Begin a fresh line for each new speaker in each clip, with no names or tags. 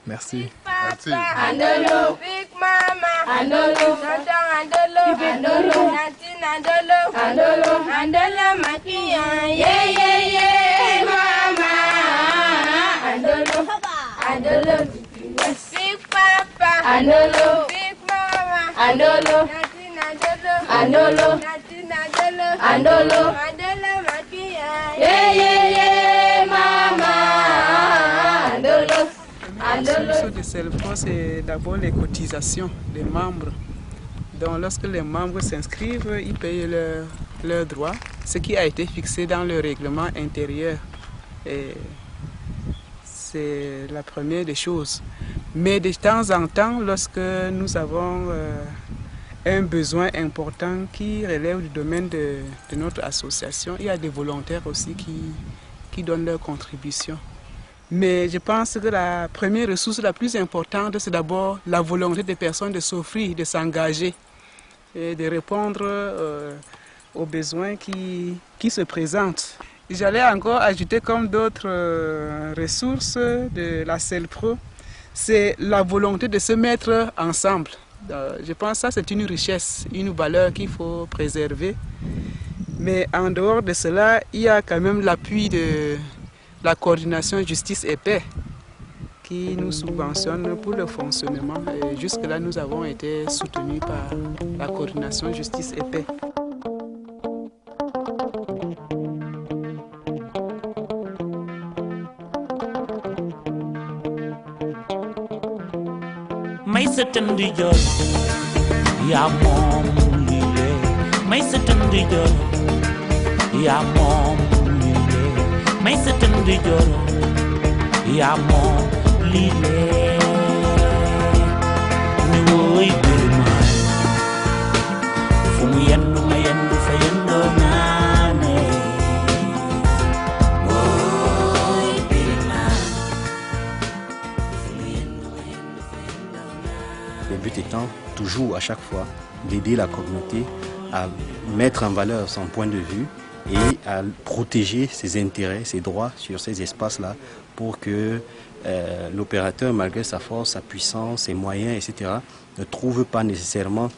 Merci.
Merci. Andolo, Big Mama, Andolo, Tonton Andolo, Andolo, Nantin Andolo, Andolo, Andolo, Makia, yeah, yeah, yeah, Mama, Andolo, Andolo, Big Papa, Andolo, Big Mama, Andolo, Nantin Andolo, Andolo, Nantin Andolo, Andolo, Andolo, Makia, yeah, yeah, yeah, Mama, Andolo.
La solution du CELPRO, c'est d'abord les cotisations des membres. Donc lorsque les membres s'inscrivent, ils payent leurs droits, ce qui a été fixé dans le règlement intérieur. Et c'est la première des choses. Mais de temps en temps, lorsque nous avons un besoin important qui relève du domaine de notre association, il y a des volontaires aussi qui donnent leur contribution. Mais je pense que la première ressource la plus importante, c'est d'abord la volonté des personnes de s'offrir, de s'engager et de répondre aux besoins qui se présentent. J'allais encore ajouter comme d'autres ressources de la CELPRO, c'est la volonté de se mettre ensemble. Je pense que ça c'est une richesse, une valeur qu'il faut préserver. Mais en dehors de cela, il y a quand même l'appui de la coordination justice et paix qui nous subventionne pour le fonctionnement. Et jusque-là, nous avons été soutenus par la coordination justice et paix.
May satan di joro ya mo lile ni woy birman fumu yandu mayandu fayando nane woy birman fumu yandu mayandu fayando nane.
Le but étant toujours à chaque fois d'aider la communauté à mettre en valeur son point de vue et à protéger ses intérêts, ses droits sur ces espaces-là pour que l'opérateur, malgré sa force, sa puissance, ses moyens, etc., ne se trouve pas nécessairement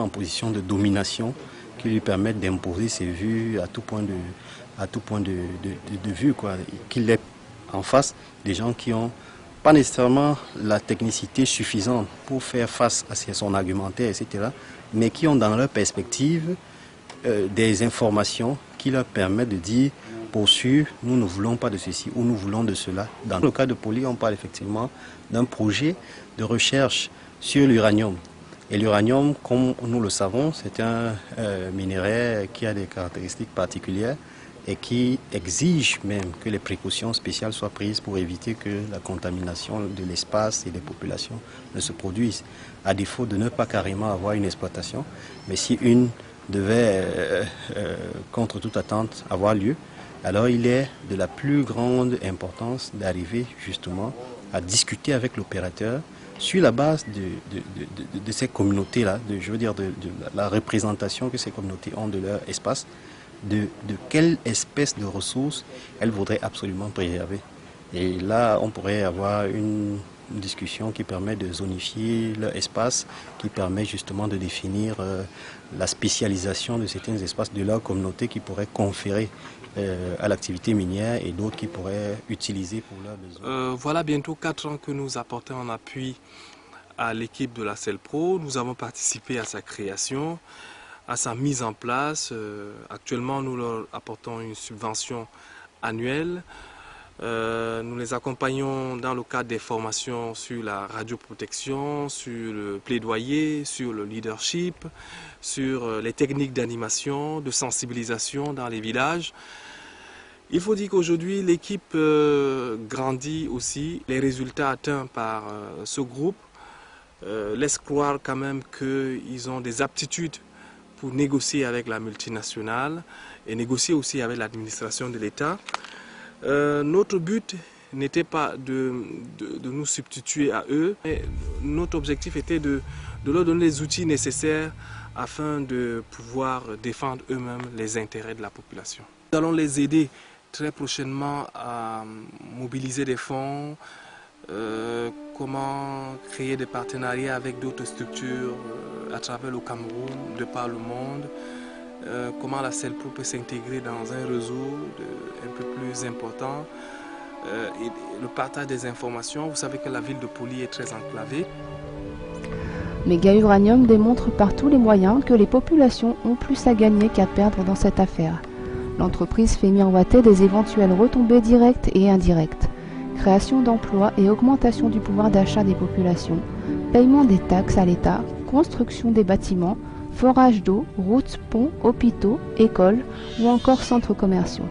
en position de domination qui lui permette d'imposer ses vues à tout point de vue, quoi. Qu'il ait en face des gens qui n'ont pas nécessairement la technicité suffisante pour faire face à son argumentaire, etc., mais qui ont dans leur perspective des informations qui leur permettent de dire pour sûr, nous ne voulons pas de ceci ou nous voulons de cela. Dans le cas de Poly, on parle effectivement d'un projet de recherche sur l'uranium. Et l'uranium, comme nous le savons, c'est un minerai qui a des caractéristiques particulières et qui exige même que les précautions spéciales soient prises pour éviter que la contamination de l'espace et des populations ne se produise. À défaut de ne pas carrément avoir une exploitation, mais si une devait, contre toute attente, avoir lieu, alors il est de la plus grande importance d'arriver justement à discuter avec l'opérateur sur la base de ces communautés-là, je veux dire de la représentation que ces communautés ont de leur espace, de quelle espèce de ressources elles voudraient absolument préserver. Et là, on pourrait avoir une discussion qui permet de zonifier leur espace, qui permet justement de définir la spécialisation de certains espaces de leur communauté qui pourraient conférer à l'activité minière et d'autres qui pourraient utiliser pour leurs besoins.
Voilà bientôt 4 ans que nous apportons en appui à l'équipe de la CELPRO. Nous avons participé à sa création, à sa mise en place. Actuellement, nous leur apportons une subvention annuelle. Nous les accompagnons dans le cadre des formations sur la radioprotection, sur le plaidoyer, sur le leadership, sur les techniques d'animation, de sensibilisation dans les villages. Il faut dire qu'aujourd'hui, l'équipe grandit aussi. Les résultats atteints par ce groupe laissent croire quand même qu'ils ont des aptitudes pour négocier avec la multinationale et négocier aussi avec l'administration de l'État. Notre but n'était pas de nous substituer à eux, mais notre objectif était de leur donner les outils nécessaires afin de pouvoir défendre eux-mêmes les intérêts de la population. Nous allons les aider très prochainement à mobiliser des fonds, comment créer des partenariats avec d'autres structures à travers le Cameroun, de par le monde, comment la CELPRO peut s'intégrer dans un réseau un peu plus important, et le partage des informations. Vous savez que la ville de Poli est très enclavée.
Méga Uranium démontre par tous les moyens que les populations ont plus à gagner qu'à perdre dans cette affaire. L'entreprise fait miroiter des éventuelles retombées directes et indirectes. Création d'emplois et augmentation du pouvoir d'achat des populations, paiement des taxes à l'État, construction des bâtiments, forage d'eau, routes, ponts, hôpitaux, écoles ou encore centres commerciaux.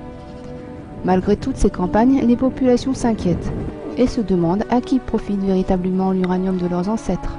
Malgré toutes ces campagnes, les populations s'inquiètent et se demandent à qui profite véritablement l'uranium de leurs ancêtres.